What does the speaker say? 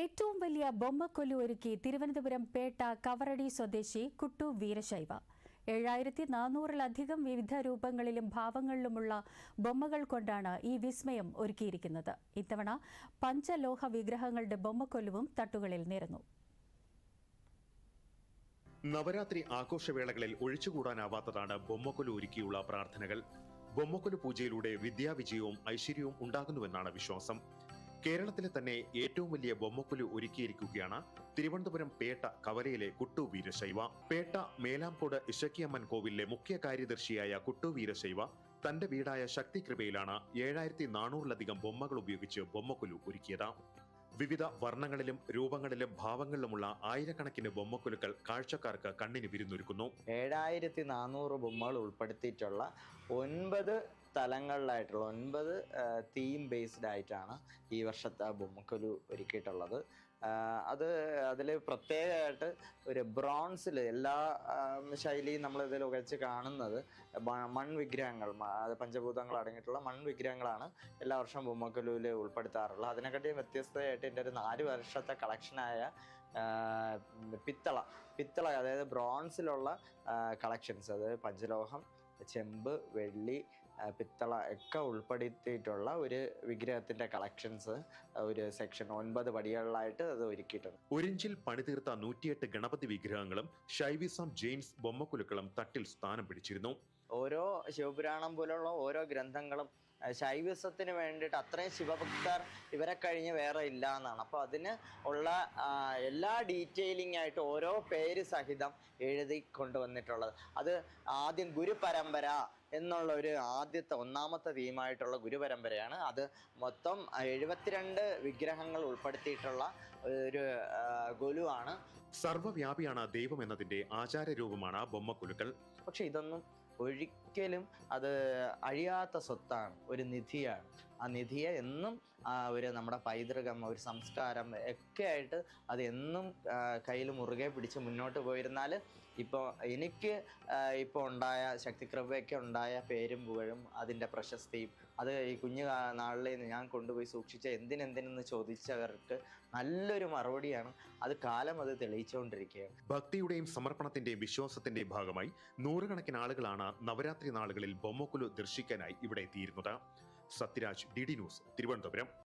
ഏറ്റവും വലിയ ബൊമ്മക്കൊലു ഒരുക്കി തിരുവനന്തപുരം പേട്ട കവറടി സ്വദേശി കുട്ടു വീരശൈവ 7400-ലധികം വിവിധ രൂപങ്ങളിലും ഭാവങ്ങളിലുമുള്ള ബൊമ്മകൾ കൊണ്ടാണ് ഈ വിസ്മയം ഒരുക്കിയിരിക്കുന്നത്. ഇത്തവണ പഞ്ചലോഹ വിഗ്രഹങ്ങളുടെ ബൊമ്മക്കൊലുവും തട്ടുകളിൽ നിരന്നു. നവരാത്രി ആഘോഷവേളകളിൽ ഒഴിച്ചുകൂടാനാവാത്തതാണ് ബൊമ്മക്കൊലു ഒരുക്കിയുള്ള പ്രാർത്ഥനകൾ. ബൊമ്മക്കൊലു പൂജയിലൂടെ വിദ്യാവിജയവും ഐശ്വര്യവും ഉണ്ടാകുന്നുവെന്നാണ് വിശ്വാസം. കേരളത്തിലെ തന്നെ ഏറ്റവും വലിയ ബൊമ്മക്കൊലു ഒരുക്കിയിരിക്കുകയാണ് തിരുവനന്തപുരം പേട്ട കവലയിലെ കുട്ടു വീരശൈവ. പേട്ട മേലാംകോട് ഇശക്കിയമ്മൻ കോവിലിലെ മുഖ്യ കാര്യദർശിയായ കുട്ടു വീരശൈവ തന്റെ വീടായ ശക്തികൃപയിലാണ് 7400-ലധികം ബൊമ്മകൾ ഉപയോഗിച്ച് ബൊമ്മക്കൊലു ഒരുക്കിയത്. വിവിധ വർണ്ണങ്ങളിലും രൂപങ്ങളിലും ഭാവങ്ങളിലുമുള്ള ആയിരക്കണക്കിന് ബൊമ്മക്കൊലുക്കൾ കാഴ്ചക്കാർക്ക് കണ്ണിന് വിരുന്നൊരുക്കുന്നു. 7400 ബൊമ്മകൾ ഉൾപ്പെടുത്തിയിട്ടുള്ള 9 തലങ്ങളിലായിട്ടുള്ള 9 തീം ബേസ്ഡ് ആയിട്ടാണ് ഈ വർഷത്തെ ബൊമ്മക്കൊലു ഒരുക്കിയിട്ടുള്ളത്. അതിൽ പ്രത്യേകമായിട്ട് ഒരു ബ്രോൺസിൽ എല്ലാ ശൈലിയും നമ്മളിതിൽ ഉകച്ച് കാണുന്നത് മൺവിഗ്രഹങ്ങൾ, പഞ്ചഭൂതങ്ങൾ അടങ്ങിയിട്ടുള്ള മൺവിഗ്രഹങ്ങളാണ് എല്ലാ വർഷവും ബൊമ്മക്കൊലുവിൽ ഉൾപ്പെടുത്താറുള്ളത്. അതിനെക്കാട്ടി വ്യത്യസ്തമായിട്ട് എൻ്റെ ഒരു 4 വർഷത്തെ കളക്ഷനായ പിത്തള അതായത് ബ്രോൺസിലുള്ള കളക്ഷൻസ്, അതായത് പഞ്ചലോഹം, ചെമ്പ്, വെള്ളി, പിത്തള ഒക്കെ ഉൾപ്പെടുത്തിയിട്ടുള്ള ഒരു വിഗ്രഹത്തിന്റെ കളക്ഷൻസ് ഒരു സെക്ഷൻ 9 പടികളിലായിട്ട് അത് ഒരുക്കിയിട്ടുണ്ട്. ഒരിഞ്ചിൽ പണിതീർത്ത 108 ഗണപതി വിഗ്രഹങ്ങളും ഷൈവിസം ജെയിൻസ് ബൊമ്മക്കൊലുക്കളും തട്ടിൽ സ്ഥാനം പിടിച്ചിരുന്നു. ഓരോ ശിവപുരാണം പോലുള്ള ഓരോ ഗ്രന്ഥങ്ങളും ശൈവിസത്തിന് വേണ്ടിയിട്ട് അത്രയും ശിവഭക്തർ ഇവരെ കഴിഞ്ഞ് വേറെ ഇല്ല എന്നാണ്. അപ്പോൾ അതിന് ഉള്ള എല്ലാ ഡീറ്റെയിലിംഗ് ആയിട്ട് ഓരോ പേര് സഹിതം എഴുതി കൊണ്ടുവന്നിട്ടുള്ളത്. അത് ആദ്യം ഗുരുപരമ്പര എന്നുള്ള ഒരു ഒന്നാമത്തെ തീമായിട്ടുള്ള ഗുരുപരമ്പരയാണ്. അത് മൊത്തം 72 വിഗ്രഹങ്ങൾ ഉൾപ്പെടുത്തിയിട്ടുള്ള ഒരു ഗുരുവാണ്. സർവ്വവ്യാപിയാണ് ദൈവം എന്നതിന്റെ ആചാരരൂപമാണ് ബൊമ്മക്കൊലുക്കൾ. പക്ഷെ ഇതൊന്നും ഒരിക്കലും അത് അഴിയാത്ത സ്വത്താണ്, ഒരു നിധിയാണ്. ആ നിധിയെ എന്നും നമ്മുടെ പൈതൃകം, ഒരു സംസ്കാരം ഒക്കെ ആയിട്ട് അത് എന്നും കയ്യിൽ മുറുകെ പിടിച്ച് മുന്നോട്ട് പോയിരുന്നാൽ ഇപ്പോൾ എനിക്ക് ഇപ്പോൾ ഉണ്ടായ ശക്തികൃപയൊക്കെ ഉണ്ടായ പേരും പുകഴും അതിൻ്റെ പ്രശസ്തിയും അത് ഈ കുഞ്ഞു നാളിൽ ഞാൻ കൊണ്ടുപോയി സൂക്ഷിച്ച എന്തിനെന്ന് ചോദിച്ചവർക്ക് നല്ലൊരു മറുപടിയാണ്. അത് കാലം അത് തെളിയിച്ചുകൊണ്ടിരിക്കുകയാണ്. ഭക്തിയുടെയും സമർപ്പണത്തിന്റെയും വിശ്വാസത്തിന്റെയും ഭാഗമായി നൂറുകണക്കിന് ആളുകളാണ് നവരാത്രി നാളുകളിൽ ബൊമ്മക്കൊലു ദർശിക്കാനായി ഇവിടെ എത്തിയിരുന്നത്. Sathyaraj, DD news, Thiruvananthapuram.